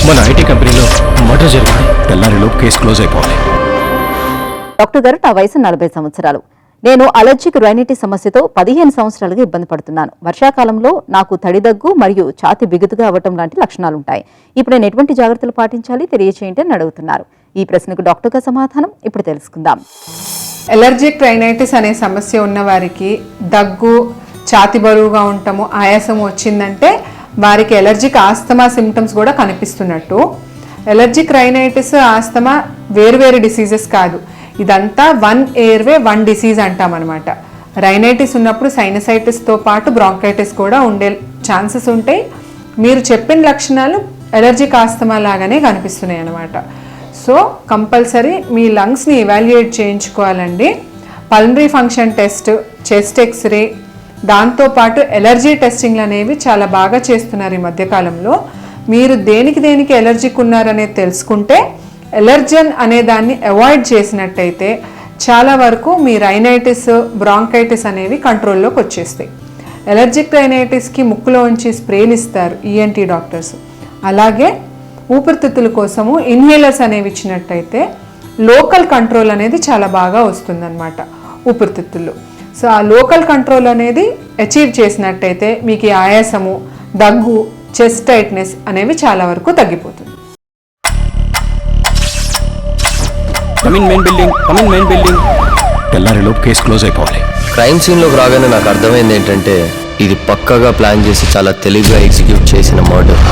మన ఐటీ కంపెనీలో మర్డర్ జరిగింది. తెల్లారిలోపు కేసు క్లోజ్ అయిపోవాలి. డాక్టర్ గారు, నా వయసు 40 సంవత్సరాలు. నేను అలర్జిక్ రైనైటిస్ సమస్యతో 15 సంవత్సరాలుగా ఇబ్బంది పడుతున్నాను. వర్షాకాలంలో నాకు తడిదగ్గు మరియు ఛాతి బిగుతుగా అవ్వటం లాంటి లక్షణాలుంటాయి. ఇప్పుడు నేను ఎటువంటి జాగ్రత్తలు పాటించాలి తెలియచేయండి అని అడుగుతున్నారు. ఈ ప్రశ్నకు డాక్టర్ గారి సమాధానం ఇప్పుడు తెలుసుకుందాం. ఎలర్జిక్ రైనైటిస్ అనే సమస్య ఉన్న వారికి దగ్గు, ఛాతి బరువుగా ఉండటము, ఆయాసం వచ్చిందంటే వారికి ఎలర్జిక్ ఆస్తమా సిమ్టమ్స్ కూడా కనిపిస్తున్నట్టు. ఎలర్జిక్ రైనైటిస్, ఆస్తమా వేరువేరు డిసీజెస్ కాదు. ఇదంతా వన్ ఎయిర్వే వన్ డిసీజ్ అంటామన్నమాట. రైనైటిస్ ఉన్నప్పుడు సైనసైటిస్తో పాటు బ్రాంకైటిస్ కూడా ఉండే ఛాన్సెస్ ఉంటాయి. మీరు చెప్పిన లక్షణాలు ఎలర్జిక్ ఆస్తమా లాగానే కనిపిస్తున్నాయి అన్నమాట. సో కంపల్సరీ మీ లంగ్స్ని ఎవాల్యుయేట్ చేయించుకోవాలండి. Pulmonary function test, chest x ray, దాంతోపాటు ఎలర్జీ టెస్టింగ్లు అనేవి చాలా బాగా చేస్తున్నారు ఈ మధ్యకాలంలో. మీరు దేనికి ఎలర్జిక్ ఉన్నారనేది తెలుసుకుంటే ఎలర్జన్ అనే దాన్ని అవాయిడ్ చేసినట్టయితే చాలా వరకు మీ రైనైటిస్, బ్రాంకైటిస్ అనేవి కంట్రోల్లోకి వచ్చేస్తాయి. ఎలర్జిక్ రైనైటిస్కి ముక్కులోంచి స్ప్రేలు ఇస్తారు ఈఎన్టీ డాక్టర్స్. అలాగే ఊపిరితిత్తుల కోసము ఇన్హేలర్స్ అనేవి ఇచ్చినట్టయితే లోకల్ కంట్రోల్ అనేది చాలా బాగా వస్తుందన్నమాట ఊపిరితిత్తుల్లో. సో ఆ లోకల్ కంట్రోల్ అనేది అచీవ్ చేసినట్టయితే మీకు ఈ ఆయాసము, దగ్గు, చెస్ట్ టైట్నెస్ అనేవి చాలా వరకు తగ్గిపోతుంది. తెల్లారిలోపు కేసు క్లోజ్ అయిపోవాలి. క్రైమ్ సీన్లోకి రాగానే నాకు అర్థమైంది ఏంటంటే ఇది పక్కాగా ప్లాన్ చేసి చాలా తెలివిగా ఎగ్జిక్యూట్ చేసిన మర్డర్.